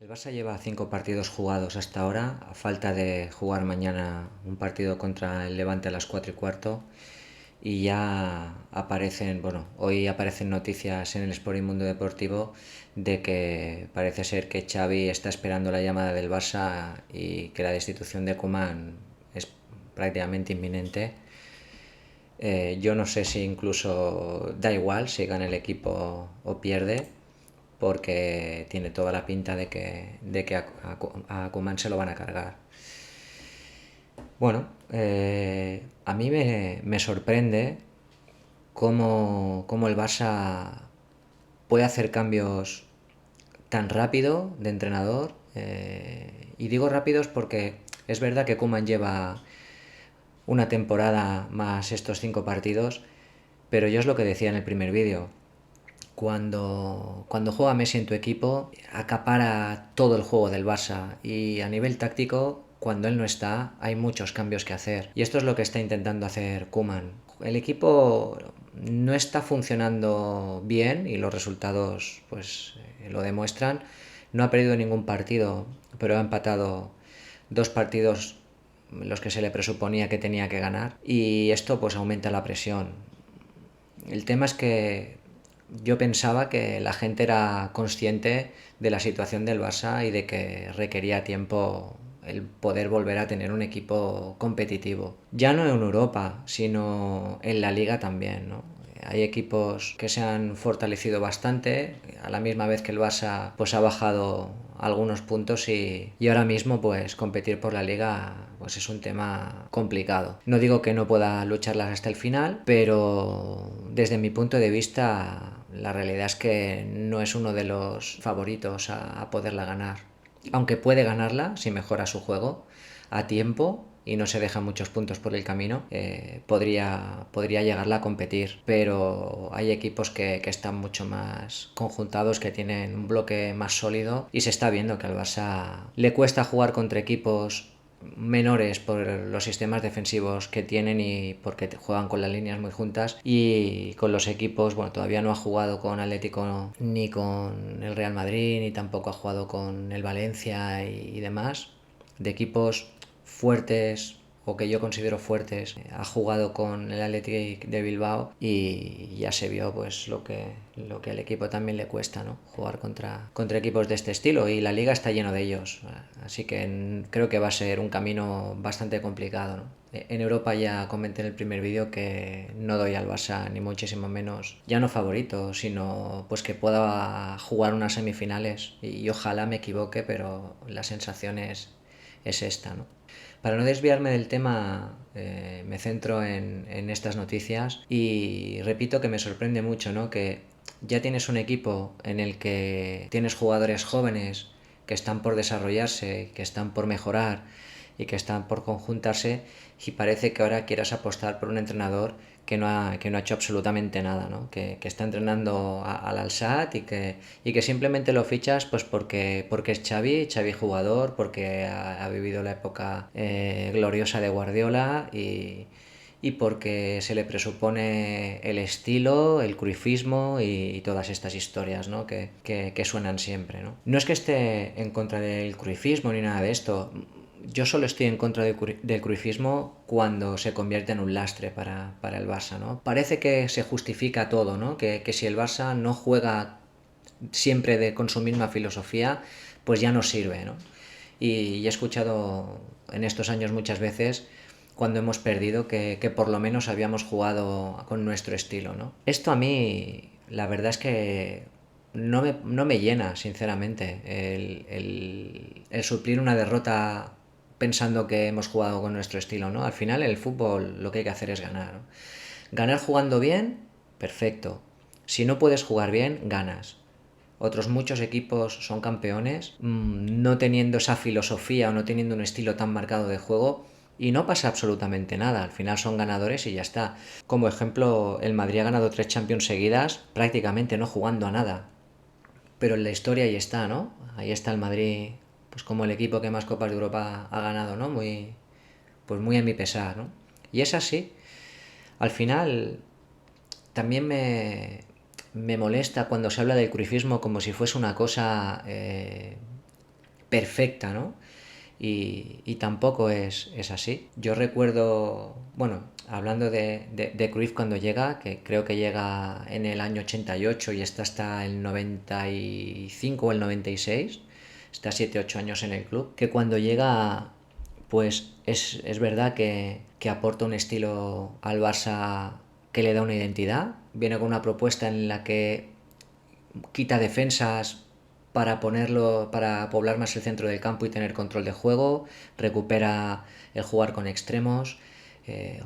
El Barça lleva 5 partidos jugados hasta ahora, a falta de jugar mañana un partido contra el Levante a las 4:15. Y ya aparecen, bueno, hoy aparecen noticias en el Sporting Mundo Deportivo de que parece ser que Xavi está esperando la llamada del Barça y que la destitución de Koeman es prácticamente inminente. Yo no sé si incluso da igual si gana el equipo o pierde, porque tiene toda la pinta de que a Koeman se lo van a cargar. Bueno, a mí me sorprende cómo el Barça puede hacer cambios tan rápido de entrenador. Y digo rápidos porque es verdad que Koeman lleva una temporada más estos 5 partidos, pero yo es lo que decía en el primer vídeo. Cuando juega Messi en tu equipo, acapara todo el juego del Barça, y a nivel táctico, cuando él no está, hay muchos cambios que hacer. Y esto es lo que está intentando hacer Koeman. El equipo no está funcionando bien y los resultados pues lo demuestran. No ha perdido ningún partido, pero ha empatado 2 partidos los que se le presuponía que tenía que ganar, y esto pues aumenta la presión. El tema es que yo pensaba que la gente era consciente de la situación del Barça y de que requería tiempo el poder volver a tener un equipo competitivo. Ya no en Europa, sino en la liga también, ¿no? Hay equipos que se han fortalecido bastante, a la misma vez que el Barça pues ha bajado algunos puntos, y ahora mismo pues competir por la liga pues es un tema complicado. No digo que no pueda lucharlas hasta el final, pero desde mi punto de vista la realidad es que no es uno de los favoritos a poderla ganar. Aunque puede ganarla si mejora su juego a tiempo y no se deja muchos puntos por el camino, podría llegarla a competir. Pero hay equipos que están mucho más conjuntados, que tienen un bloque más sólido, y se está viendo que al Barça le cuesta jugar contra equipos menores por los sistemas defensivos que tienen y porque juegan con las líneas muy juntas. Y con los equipos, bueno, todavía no ha jugado con Atlético ni con el Real Madrid, ni tampoco ha jugado con el Valencia y demás, de equipos fuertes o que yo considero fuertes. Ha jugado con el Athletic de Bilbao y ya se vio pues lo que al equipo también le cuesta, ¿no? Jugar contra equipos de este estilo, y la liga está lleno de ellos, así que creo que va a ser un camino bastante complicado, ¿no? En Europa ya comenté en el primer vídeo que no doy al Barça ni muchísimo menos, ya no favorito, sino pues que pueda jugar unas semifinales, y ojalá me equivoque, pero la sensación es esta, ¿no? Para no desviarme del tema, me centro en estas noticias, y repito que me sorprende mucho, ¿no? Que ya tienes un equipo en el que tienes jugadores jóvenes que están por desarrollarse, que están por mejorar y que están por conjuntarse, y parece que ahora quieras apostar por un entrenador que no ha hecho absolutamente nada, ¿no? Que está entrenando al Al-Sadd, y que simplemente lo fichas pues porque es Xavi jugador, porque ha vivido la época gloriosa de Guardiola, y porque se le presupone el estilo, el cruifismo y todas estas historias, ¿no? que suenan siempre, ¿no? No es que esté en contra del cruifismo ni nada de esto. Yo solo estoy en contra del cruifismo cuando se convierte en un lastre para el Barça, ¿no? Parece que se justifica todo, ¿no? Que si el Barça no juega siempre con su misma filosofía, pues ya no sirve, ¿no? Y he escuchado en estos años muchas veces, cuando hemos perdido, que por lo menos habíamos jugado con nuestro estilo, ¿no? Esto a mí, la verdad es que no me llena, sinceramente, el suplir una derrota pensando que hemos jugado con nuestro estilo, ¿no? Al final, en el fútbol lo que hay que hacer es ganar, ¿no? Ganar jugando bien, perfecto. Si no puedes jugar bien, ganas. Otros muchos equipos son campeones no teniendo esa filosofía o no teniendo un estilo tan marcado de juego, y no pasa absolutamente nada. Al final son ganadores y ya está. Como ejemplo, el Madrid ha ganado 3 Champions seguidas prácticamente no jugando a nada. Pero en la historia ahí está, ¿no? Ahí está el Madrid, pues como el equipo que más Copas de Europa ha ganado, ¿no? Pues muy a mi pesar, ¿no? Y es así. Al final, también me molesta cuando se habla del cruifismo como si fuese una cosa perfecta, ¿no? Y tampoco es así. Yo recuerdo, bueno, hablando de Cruyff cuando llega, que creo que llega en el año 88 y está hasta el 95 o el 96, está 7 u 8 años en el club, que cuando llega, pues es verdad que aporta un estilo al Barça que le da una identidad, viene con una propuesta en la que quita defensas para poblar más el centro del campo y tener control de juego, recupera el jugar con extremos,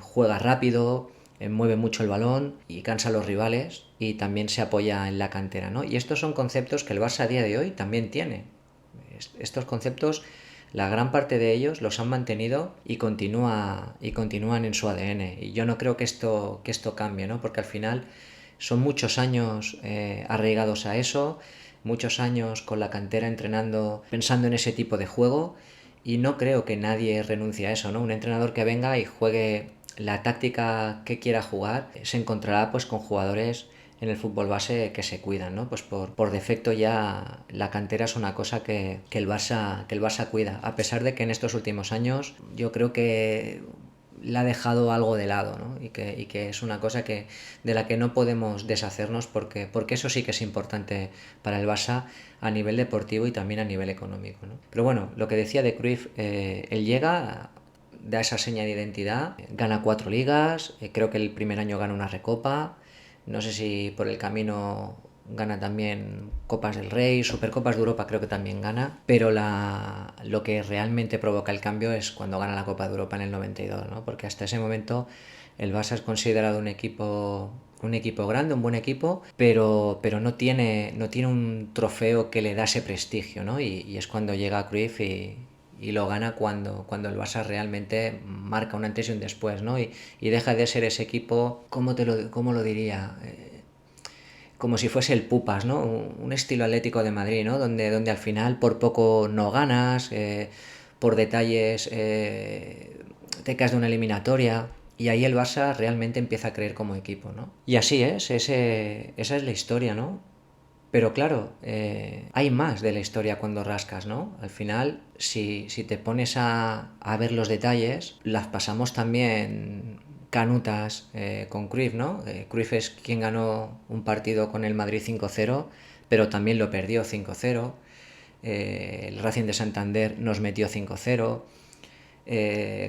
juega rápido, mueve mucho el balón y cansa a los rivales y también se apoya en la cantera, ¿no? Y estos son conceptos que el Barça a día de hoy también tiene. Estos conceptos, la gran parte de ellos los han mantenido y continúan en su ADN. Y yo no creo que esto cambie, ¿no? Porque al final son muchos años arraigados a eso, muchos años con la cantera entrenando, pensando en ese tipo de juego, y no creo que nadie renuncie a eso, ¿no? Un entrenador que venga y juegue la táctica que quiera jugar se encontrará pues con jugadores en el fútbol base que se cuidan, ¿no? Pues por defecto ya la cantera es una cosa que el Barça cuida, a pesar de que en estos últimos años yo creo que la ha dejado algo de lado, ¿no? Y que es una cosa de la que no podemos deshacernos porque eso sí que es importante para el Barça a nivel deportivo y también a nivel económico, ¿no? Pero bueno, lo que decía de Cruyff, él llega, da esa seña de identidad, gana 4 ligas, creo que el primer año gana una recopa, no sé si por el camino gana también Copas del Rey, Supercopas de Europa creo que también gana, pero lo que realmente provoca el cambio es cuando gana la Copa de Europa en el 92, ¿no? Porque hasta ese momento el Barça es considerado un equipo grande, un buen equipo, pero no tiene un trofeo que le da ese prestigio, ¿no? Y es cuando llega Cruyff y lo gana cuando el Barça realmente marca un antes y un después, ¿no? Y deja de ser ese equipo, cómo lo diría? Como si fuese el Pupas, ¿no? Un estilo Atlético de Madrid, ¿no? Donde al final por poco no ganas, por detalles te caes de una eliminatoria. Y ahí el Barça realmente empieza a creer como equipo, ¿no? Y así es, esa es la historia, ¿no? Pero claro, hay más de la historia cuando rascas, ¿no? Al final, si te pones a ver los detalles, las pasamos también canutas con Cruyff, ¿no? Cruyff es quien ganó un partido con el Madrid 5-0, pero también lo perdió 5-0. El Racing de Santander nos metió 5-0.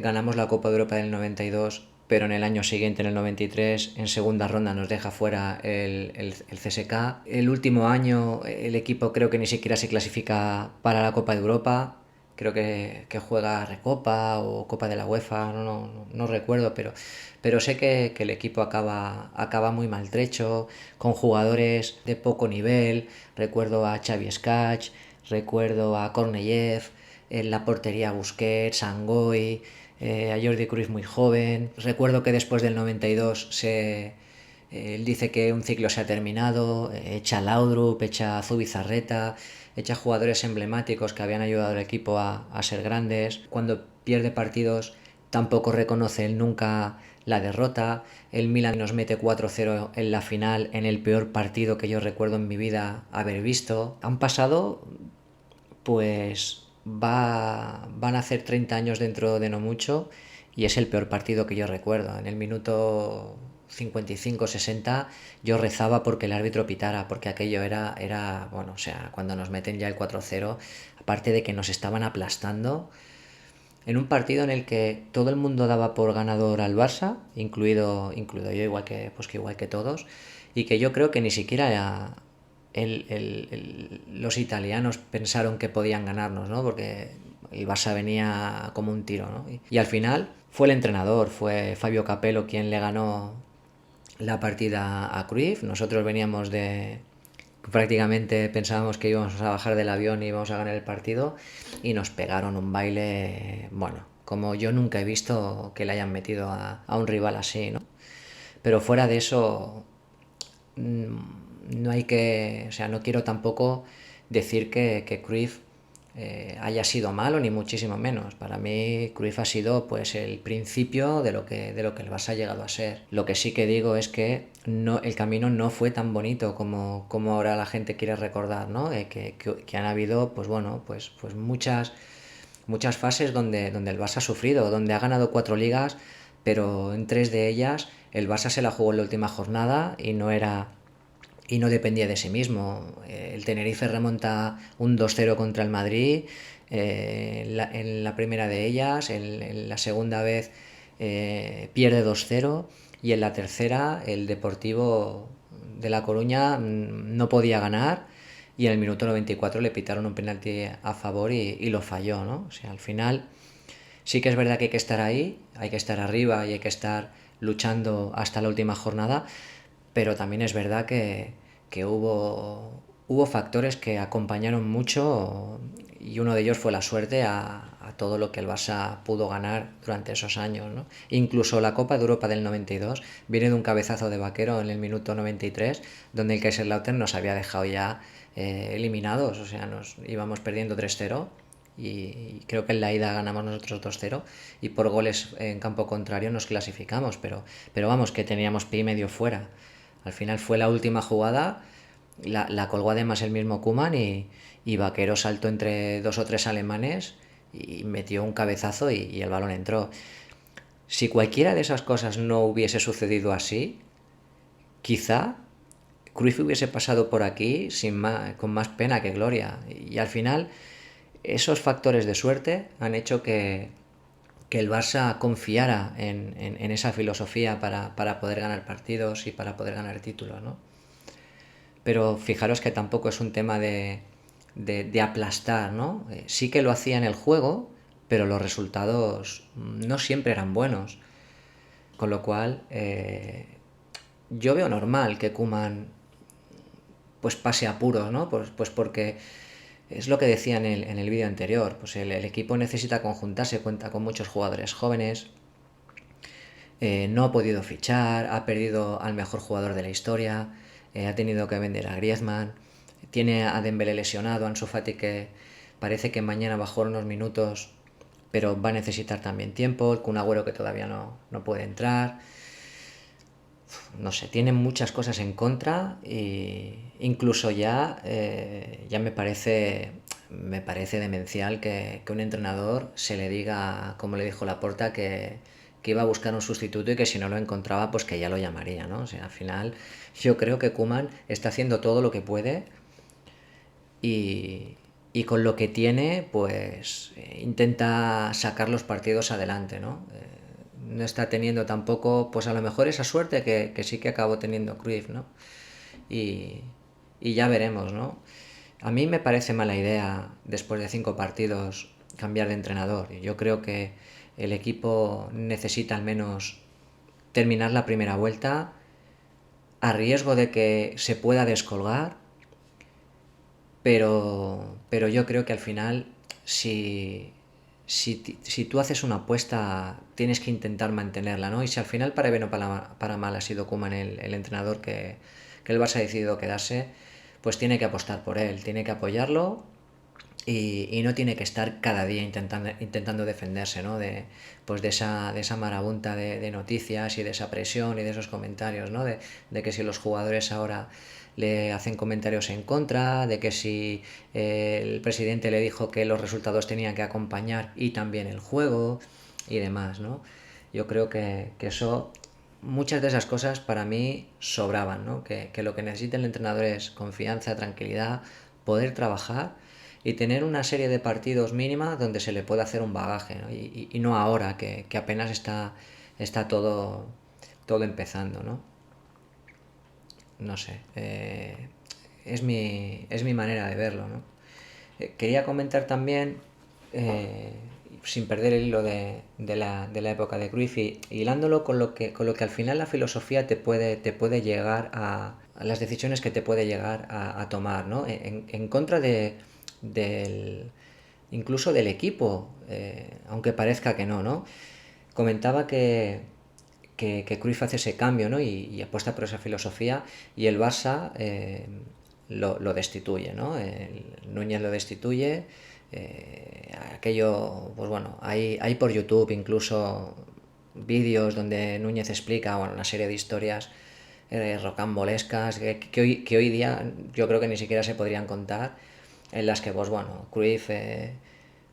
Ganamos la Copa de Europa del 92, pero en el año siguiente, en el 93, en segunda ronda nos deja fuera el CSK. El último año el equipo creo que ni siquiera se clasifica para la Copa de Europa. Creo que juega Recopa o Copa de la UEFA, no recuerdo, pero sé que el equipo acaba muy maltrecho, con jugadores de poco nivel. Recuerdo a Xavi Escaig, recuerdo a Korneyev, en la portería Busquets, Sangoy, a Jordi Cruyff muy joven. Recuerdo que después del 92 él dice que un ciclo se ha terminado, echa a Laudrup, echa a Zubizarreta, echa jugadores emblemáticos que habían ayudado al equipo a ser grandes. Cuando pierde partidos tampoco reconoce él nunca la derrota. El Milan nos mete 4-0 en la final, en el peor partido que yo recuerdo en mi vida haber visto. Han pasado, pues van a hacer 30 años dentro de no mucho y es el peor partido que yo recuerdo. En el minuto 55-60 yo rezaba porque el árbitro pitara, porque aquello bueno, o sea, cuando nos meten ya el 4-0, aparte de que nos estaban aplastando, en un partido en el que todo el mundo daba por ganador al Barça, incluido yo, igual que todos, y que yo creo que ni siquiera los italianos pensaron que podían ganarnos, ¿no? Porque el Barça venía como un tiro, ¿no? Y al final fue el entrenador, fue Fabio Capello quien le ganó la partida a Cruyff. Nosotros veníamos prácticamente pensábamos que íbamos a bajar del avión y íbamos a ganar el partido y nos pegaron un baile, bueno, como yo nunca he visto que le hayan metido a un rival así, ¿no? Pero fuera de eso, no hay que, o sea, no quiero tampoco decir que Cruyff haya sido malo, ni muchísimo menos. Para mí Cruyff ha sido pues el principio de lo que el Barça ha llegado a ser. Lo que sí que digo es que no, el camino no fue tan bonito como ahora la gente quiere recordar, ¿no? Que han habido pues bueno, pues muchas fases donde el Barça ha sufrido, donde ha ganado 4 ligas, pero en 3 de ellas el Barça se la jugó en la última jornada y no dependía de sí mismo. El Tenerife remonta un 2-0 contra el Madrid, en la primera de ellas, en la segunda vez pierde 2-0 y en la tercera el Deportivo de La Coruña no podía ganar y en el minuto 94 le pitaron un penalti a favor y lo falló, ¿no? O sea, al final sí que es verdad que hay que estar ahí, hay que estar arriba y hay que estar luchando hasta la última jornada, pero también es verdad que hubo factores que acompañaron mucho y uno de ellos fue la suerte a todo lo que el Barça pudo ganar durante esos años, ¿no? Incluso la Copa de Europa del 92 viene de un cabezazo de Vaquero en el minuto 93, donde el Kaiserslautern nos había dejado ya eliminados, o sea, nos íbamos perdiendo 3-0 y creo que en la ida ganamos nosotros 2-0 y por goles en campo contrario nos clasificamos, pero vamos, que teníamos pie y medio fuera. Al final fue la última jugada, la colgó además el mismo Koeman y Vaquero saltó entre 2 o 3 alemanes y metió un cabezazo y el balón entró. Si cualquiera de esas cosas no hubiese sucedido así, quizá Cruyff hubiese pasado por aquí con más pena que gloria. Y al final, esos factores de suerte han hecho que el Barça confiara en esa filosofía para poder ganar partidos y para poder ganar títulos, ¿no? Pero fijaros que tampoco es un tema de aplastar, ¿no? Sí que lo hacía en el juego, pero los resultados no siempre eran buenos. Con lo cual, yo veo normal que Koeman pues pase apuros, ¿no? Pues porque es lo que decía en el vídeo anterior, pues el equipo necesita conjuntarse, cuenta con muchos jugadores jóvenes, no ha podido fichar, ha perdido al mejor jugador de la historia, ha tenido que vender a Griezmann, tiene a Dembélé lesionado, a Ansu Fati que parece que mañana va a jugar unos minutos, pero va a necesitar también tiempo, el Kun Agüero que todavía no puede entrar. No sé, tiene muchas cosas en contra e incluso ya me parece demencial que un entrenador se le diga, como le dijo Laporta, que iba a buscar un sustituto y que si no lo encontraba, pues que ya lo llamaría, ¿no? O sea, al final yo creo que Koeman está haciendo todo lo que puede y con lo que tiene, pues intenta sacar los partidos adelante, ¿no? No está teniendo tampoco, pues a lo mejor esa suerte que sí que acabó teniendo Cruyff, ¿no? Y, y ya veremos, ¿no? A mí me parece mala idea, después de 5 partidos, cambiar de entrenador. Yo creo que el equipo necesita al menos terminar la primera vuelta a riesgo de que se pueda descolgar, pero yo creo que al final, si tú haces una apuesta, tienes que intentar mantenerla, ¿no? Y si al final, para bien o para mal, ha sido Koeman el entrenador que el Barça ha decidido quedarse, pues tiene que apostar por él, tiene que apoyarlo y no tiene que estar cada día intentando defenderse, ¿no? Pues de esa marabunta de noticias y de esa presión y de esos comentarios, ¿no? De que si los jugadores ahora le hacen comentarios en contra, de que si el presidente le dijo que los resultados tenían que acompañar y también el juego y demás, ¿no? Yo creo que eso, muchas de esas cosas para mí sobraban, ¿no? Que lo que necesita el entrenador es confianza, tranquilidad, poder trabajar y tener una serie de partidos mínima donde se le pueda hacer un bagaje, ¿no? Y no ahora, que apenas está todo empezando, ¿no? No sé, es mi manera de verlo, ¿no? Quería comentar también, sin perder el hilo de la época de Cruyff, y hilándolo con lo que al final la filosofía te puede llegar a las decisiones que te puede llegar a tomar, ¿no? En contra incluso del equipo, aunque parezca que ¿no? Comentaba que Cruyff hace ese cambio, ¿no? Y apuesta por esa filosofía y el Barça lo destituye, ¿no? Núñez lo destituye, Aquello, pues bueno, hay por YouTube incluso vídeos donde Núñez explica, bueno, una serie de historias rocambolescas que hoy día yo creo que ni siquiera se podrían contar, en las que, pues bueno, Cruyff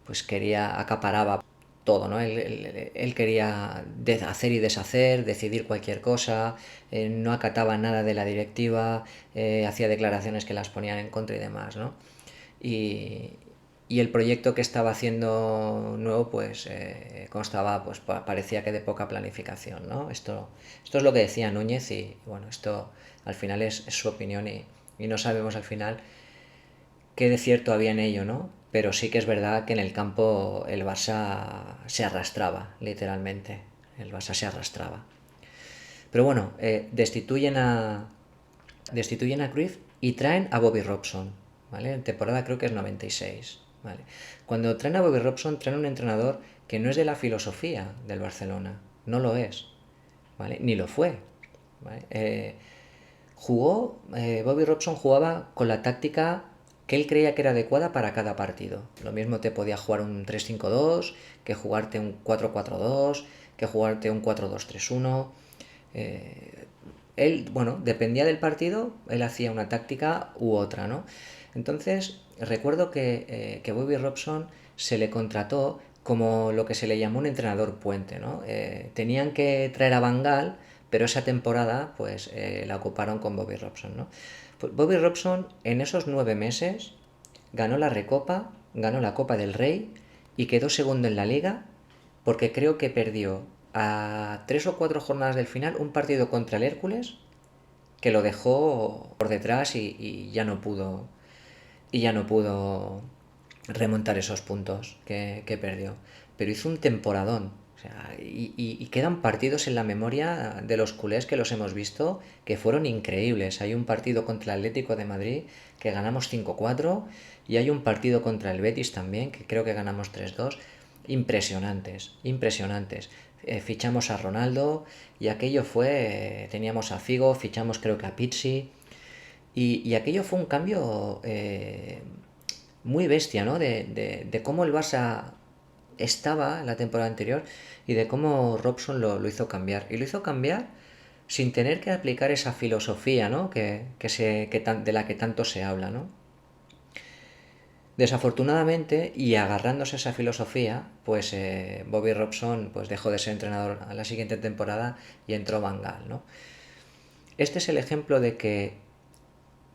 pues acaparaba todo, ¿no? Él quería hacer y deshacer, decidir cualquier cosa, no acataba nada de la directiva, hacía declaraciones que las ponían en contra y demás, ¿no? Y, y el proyecto que estaba haciendo nuevo pues constaba, pues parecía que de poca planificación, ¿no? Esto es lo que decía Núñez y bueno, esto al final es su opinión y no sabemos al final qué de cierto había en ello, ¿no? Pero sí que es verdad que en el campo el Barça se arrastraba, literalmente. El Barça se arrastraba. Pero bueno, destituyen a Cruyff y traen a Bobby Robson, ¿vale? En temporada creo que es 96, ¿vale? Cuando traen a Bobby Robson, traen un entrenador que no es de la filosofía del Barcelona, no lo es, ¿vale? Ni lo fue, ¿vale? Bobby Robson jugaba con la táctica que él creía que era adecuada para cada partido. Lo mismo te podía jugar un 3-5-2, que jugarte un 4-4-2, que jugarte un 4-2-3-1. Él, bueno, dependía del partido, él hacía una táctica u otra, ¿no? Entonces, recuerdo que Bobby Robson se le contrató como lo que se le llamó un entrenador puente, ¿no? Tenían que traer a Van Gaal, pero esa temporada, pues, la ocuparon con Bobby Robson, ¿no? Pues Bobby Robson, en esos 9 meses, ganó la Recopa, ganó la Copa del Rey y quedó segundo en la Liga porque creo que perdió a 3 o 4 jornadas del final un partido contra el Hércules que lo dejó por detrás y ya no pudo remontar esos puntos que perdió. Pero hizo un temporadón. O sea, y quedan partidos en la memoria de los culés que los hemos visto que fueron increíbles. Hay un partido contra el Atlético de Madrid que ganamos 5-4 y hay un partido contra el Betis también que creo que ganamos 3-2. Impresionantes, impresionantes. Fichamos a Ronaldo y aquello fue, teníamos a Figo, fichamos creo que a Pizzi y aquello fue un cambio muy bestia, ¿no? De cómo el Barça estaba en la temporada anterior y de cómo Robson lo hizo cambiar. Y lo hizo cambiar sin tener que aplicar esa filosofía, ¿no? De la que tanto se habla, ¿no? Desafortunadamente, y agarrándose a esa filosofía, pues Bobby Robson pues, dejó de ser entrenador a la siguiente temporada y entró Van Gaal, ¿no? Este es el ejemplo de que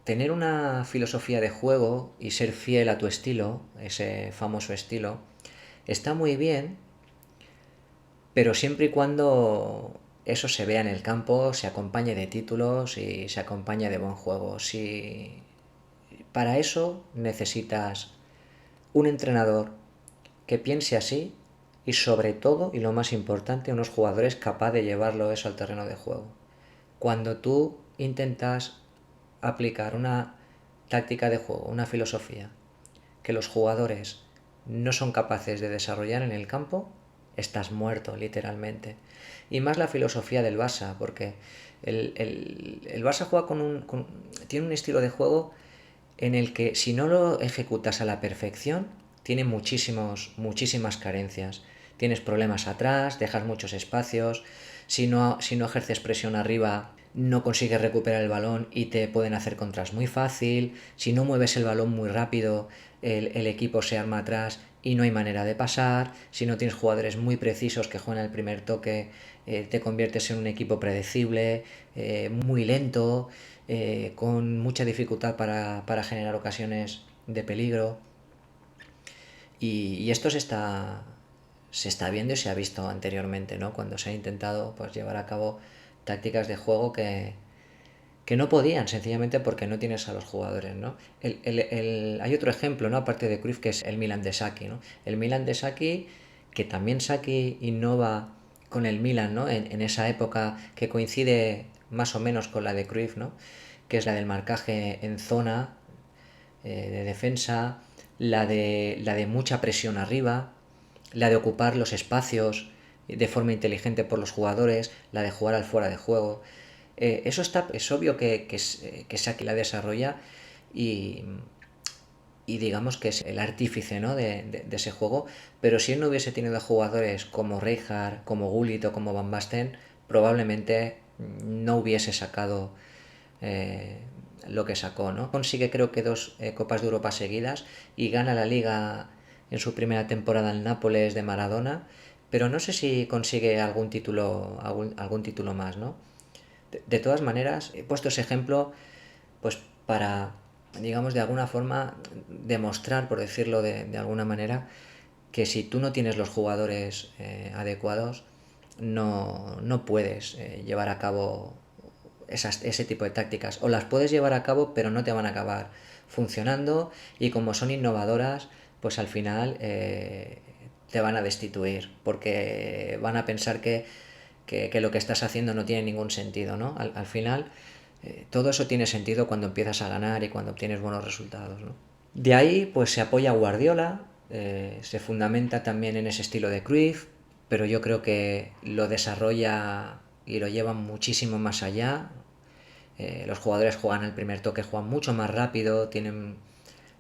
tener una filosofía de juego y ser fiel a tu estilo, ese famoso estilo, está muy bien, pero siempre y cuando eso se vea en el campo, se acompañe de títulos y se acompañe de buen juego. Si para eso necesitas un entrenador que piense así y sobre todo, y lo más importante, unos jugadores capaces de llevarlo eso al terreno de juego. Cuando tú intentas aplicar una táctica de juego, una filosofía que los jugadores no son capaces de desarrollar en el campo, estás muerto, literalmente. Y más la filosofía del Barça, porque el Barça juega tiene un estilo de juego en el que si no lo ejecutas a la perfección, tiene muchísimas carencias. Tienes problemas atrás, dejas muchos espacios, si no ejerces presión arriba, no consigues recuperar el balón y te pueden hacer contras muy fácil, si no mueves el balón muy rápido, el equipo se arma atrás y no hay manera de pasar, si no tienes jugadores muy precisos que juegan el primer toque, te conviertes en un equipo predecible, muy lento, con mucha dificultad para generar ocasiones de peligro. Y esto se está viendo y se ha visto anteriormente, ¿no? Cuando se ha intentado pues, llevar a cabo tácticas de juego que no podían, sencillamente porque no tienes a los jugadores, ¿no? Hay otro ejemplo, ¿no? Aparte de Cruyff, que es el Milan de Saki, ¿no? El Milan de Saki, que también Saki innova con el Milan, ¿no? En esa época que coincide más o menos con la de Cruyff, ¿no? Que es la del marcaje en zona, de defensa, la de mucha presión arriba, la de ocupar los espacios de forma inteligente por los jugadores, la de jugar al fuera de juego. Es obvio que Saki la desarrolla y, y digamos que es el artífice, ¿no? de ese juego, pero si él no hubiese tenido jugadores como Rijkaard, como Gullit o como Van Basten, probablemente no hubiese sacado eh, lo que sacó, ¿no? Consigue creo que 2 Copas de Europa seguidas y gana la Liga en su primera temporada en Nápoles de Maradona, pero no sé si consigue algún título más, ¿no? De todas maneras, he puesto ese ejemplo pues para, digamos, de alguna forma demostrar, por decirlo de alguna manera, que si tú no tienes los jugadores adecuados, no puedes llevar a cabo ese tipo de tácticas. O las puedes llevar a cabo, pero no te van a acabar funcionando y como son innovadoras, pues al final te van a destituir porque van a pensar que lo que estás haciendo no tiene ningún sentido, ¿no? Al final, todo eso tiene sentido cuando empiezas a ganar y cuando obtienes buenos resultados, ¿no? De ahí, pues se apoya a Guardiola, se fundamenta también en ese estilo de Cruyff, pero yo creo que lo desarrolla y lo lleva muchísimo más allá. Los jugadores juegan al primer toque, juegan mucho más rápido, tienen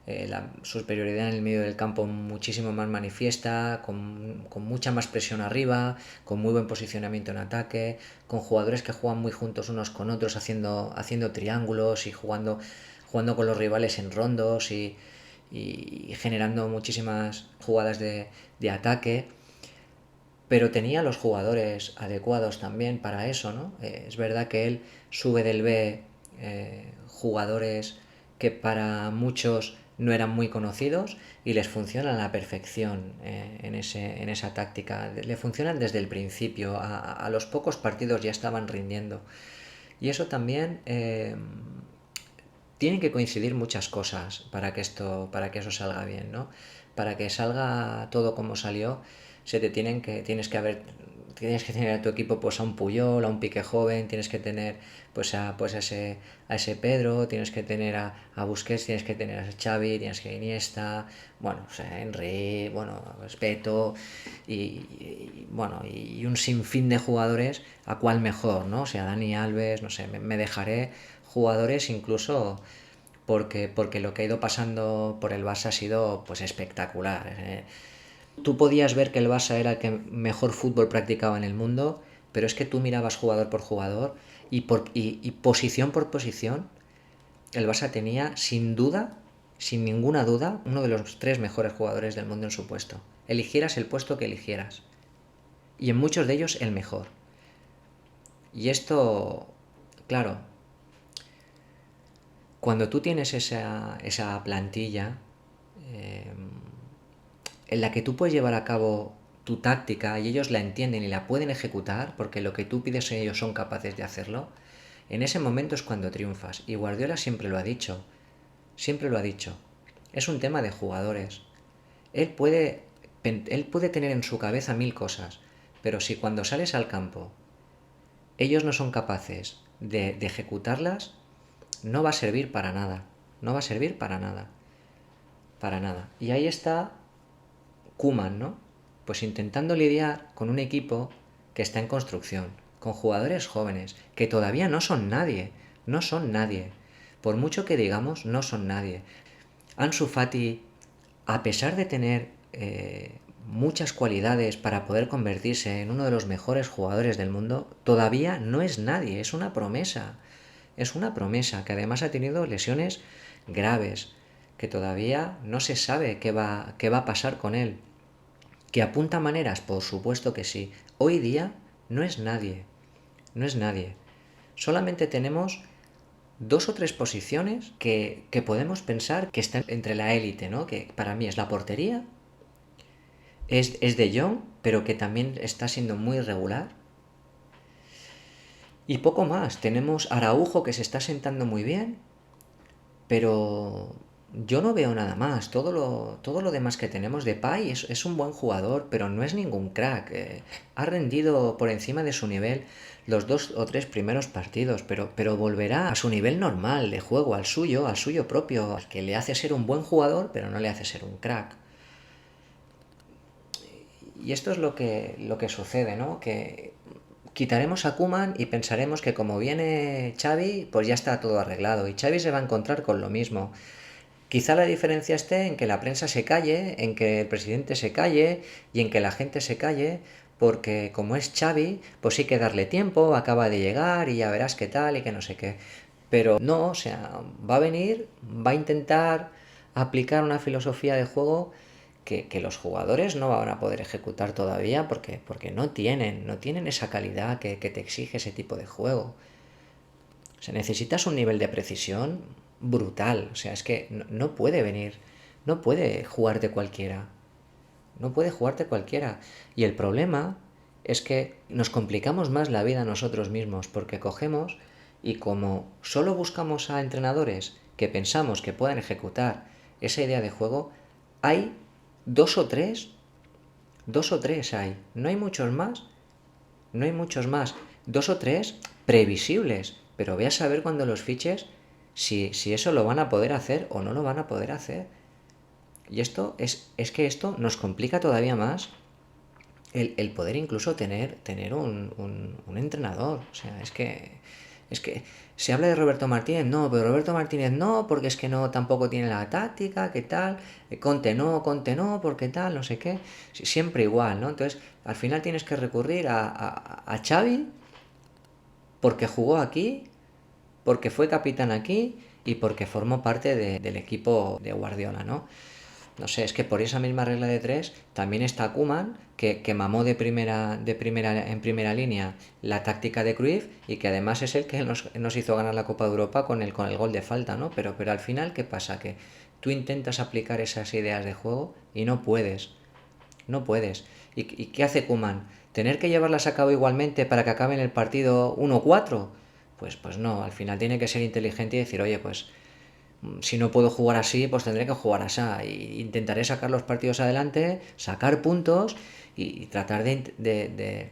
la superioridad en el medio del campo muchísimo más manifiesta, con mucha más presión arriba, con muy buen posicionamiento en ataque, con jugadores que juegan muy juntos unos con otros, haciendo triángulos y jugando con los rivales en rondos y generando muchísimas jugadas de ataque, pero tenía los jugadores adecuados también para eso, ¿no? Es verdad que él sube del B jugadores que para muchos no eran muy conocidos y les funcionan a la perfección en esa táctica. Le funcionan desde el principio, a los pocos partidos ya estaban rindiendo. Y eso también tienen que coincidir muchas cosas para que eso salga bien, ¿no? Para que salga todo como salió, tienes que tener a tu equipo pues a un Puyol, a un Piqué joven, tienes que tener a ese Pedro, tienes que tener a Busquets, tienes que tener a Xavi, tienes que Iniesta, bueno, o sea, Henry, bueno, Espeto bueno, y un sinfín de jugadores, a cuál mejor, ¿no? O sea, Dani Alves, no sé, me dejaré jugadores incluso porque lo que ha ido pasando por el Barça ha sido pues espectacular. Tú podías ver que el Barça era el que mejor fútbol practicaba en el mundo, pero es que tú mirabas jugador por jugador y posición por posición, el Barça tenía sin duda, sin ninguna duda, uno de los 3 mejores jugadores del mundo en su puesto. Eligieras el puesto que eligieras. Y en muchos de ellos el mejor. Y esto, claro, cuando tú tienes esa plantilla eh, en la que tú puedes llevar a cabo tu táctica y ellos la entienden y la pueden ejecutar, porque lo que tú pides ellos son capaces de hacerlo, en ese momento es cuando triunfas. Y Guardiola siempre lo ha dicho. Es un tema de jugadores. Él puede, él puede tener en su cabeza 1000 cosas, pero si cuando sales al campo ellos no son capaces de ejecutarlas, no va a servir para nada. No va a servir para nada. Para nada. Y ahí está Koeman, ¿no? Pues intentando lidiar con un equipo que está en construcción, con jugadores jóvenes, que todavía no son nadie. No son nadie. Por mucho que digamos, no son nadie. Ansu Fati, a pesar de tener muchas cualidades para poder convertirse en uno de los mejores jugadores del mundo, todavía no es nadie, es una promesa. Es una promesa que además ha tenido lesiones graves, que todavía no se sabe qué va a pasar con él. ¿Que apunta maneras? Por supuesto que sí. Hoy día no es nadie. No es nadie. Solamente tenemos 2 o 3 posiciones que podemos pensar que están entre la élite, ¿no? Que para mí es la portería, es de Jong, pero que también está siendo muy irregular. Y poco más. Tenemos Araujo que se está sentando muy bien, pero yo no veo nada más. Todo lo demás que tenemos de Depay es un buen jugador, pero no es ningún crack. Ha rendido por encima de su nivel los 2 o 3 primeros partidos, pero volverá a su nivel normal de juego, al suyo propio, al que le hace ser un buen jugador, pero no le hace ser un crack. Y esto es lo que sucede, ¿no? Que quitaremos a Koeman y pensaremos que como viene Xavi, pues ya está todo arreglado. Y Xavi se va a encontrar con lo mismo. Quizá la diferencia esté en que la prensa se calle, en que el presidente se calle y en que la gente se calle, porque como es Xavi, pues hay que darle tiempo, acaba de llegar y ya verás qué tal y que no sé qué. Pero no, o sea, va a venir, va a intentar aplicar una filosofía de juego que los jugadores no van a poder ejecutar todavía porque no tienen esa calidad que te exige ese tipo de juego. O sea, necesitas un nivel de precisión brutal. O sea, es que no puede venir, no puede jugarte cualquiera. No puede jugarte cualquiera. Y el problema es que nos complicamos más la vida nosotros mismos porque cogemos y como solo buscamos a entrenadores que pensamos que puedan ejecutar esa idea de juego, hay dos o tres, dos o tres hay. No hay muchos más, no hay muchos más. Dos o tres previsibles. Pero ve a saber cuando los fiches si eso lo van a poder hacer o no lo van a poder hacer. Y esto es que esto nos complica todavía más el poder incluso tener un entrenador. O sea, es que se habla de Roberto Martínez, no, pero Roberto Martínez no, porque es que no, tampoco tiene la táctica, qué tal, Conte no, porque tal, no sé qué, siempre igual, ¿no? Entonces, al final tienes que recurrir a Xavi porque jugó aquí, porque fue capitán aquí y porque formó parte del equipo de Guardiola, ¿no? No sé, es que por esa misma regla de tres también está Koeman, que mamó en primera línea la táctica de Cruyff y que además es el que nos hizo ganar la Copa de Europa con el gol de falta, ¿no? Pero al final, ¿qué pasa? Que tú intentas aplicar esas ideas de juego y no puedes. No puedes. ¿Y qué hace Koeman? ¿Tener que llevarlas a cabo igualmente para que acabe en el partido 1-4? Pues no, al final tiene que ser inteligente y decir, oye, pues si no puedo jugar así, pues tendré que jugar así. Y intentaré sacar los partidos adelante, sacar puntos y tratar de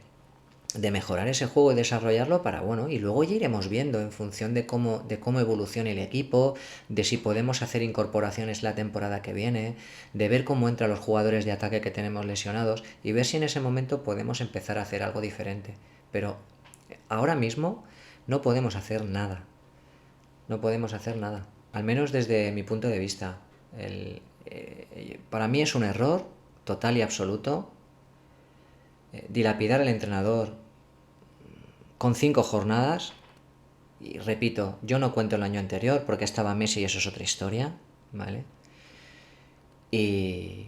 mejorar ese juego y desarrollarlo para, bueno, y luego ya iremos viendo en función de cómo evolucione el equipo, de si podemos hacer incorporaciones la temporada que viene, de ver cómo entran los jugadores de ataque que tenemos lesionados y ver si en ese momento podemos empezar a hacer algo diferente. Pero ahora mismo no podemos hacer nada. No podemos hacer nada. Al menos desde mi punto de vista. Para mí es un error total y absoluto dilapidar al entrenador con 5 jornadas. Y repito, yo no cuento el año anterior porque estaba Messi y eso es otra historia, ¿vale? Y,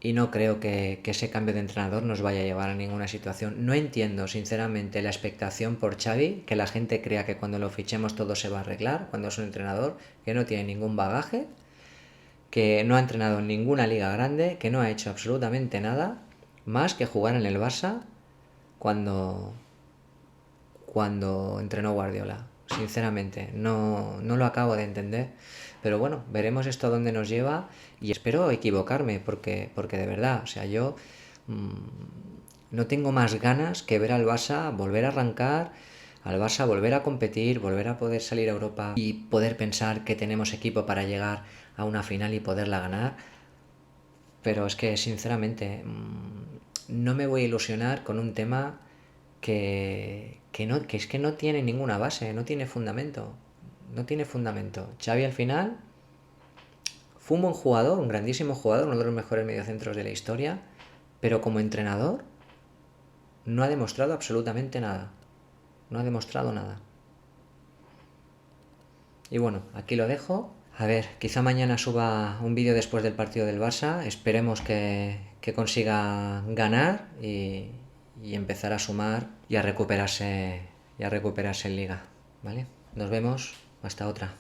y no creo que ese cambio de entrenador nos vaya a llevar a ninguna situación. No entiendo, sinceramente, la expectación por Xavi, que la gente crea que cuando lo fichemos todo se va a arreglar, cuando es un entrenador que no tiene ningún bagaje, que no ha entrenado en ninguna liga grande, que no ha hecho absolutamente nada más que jugar en el Barça cuando, cuando entrenó Guardiola. Sinceramente, no lo acabo de entender. Pero bueno, veremos esto a dónde nos lleva y espero equivocarme porque de verdad, o sea, yo no tengo más ganas que ver al Barça volver a arrancar, al Barça volver a competir, volver a poder salir a Europa y poder pensar que tenemos equipo para llegar a una final y poderla ganar. Pero es que sinceramente no me voy a ilusionar con un tema que es que no tiene ninguna base, no tiene fundamento. No tiene fundamento. Xavi al final fue un buen jugador, un grandísimo jugador, uno de los mejores mediocentros de la historia, pero como entrenador no ha demostrado absolutamente nada. No ha demostrado nada. Y bueno, aquí lo dejo. A ver, quizá mañana suba un vídeo después del partido del Barça. Esperemos que consiga ganar y empezar a sumar y a recuperarse en Liga. ¿Vale? Nos vemos. Hasta otra.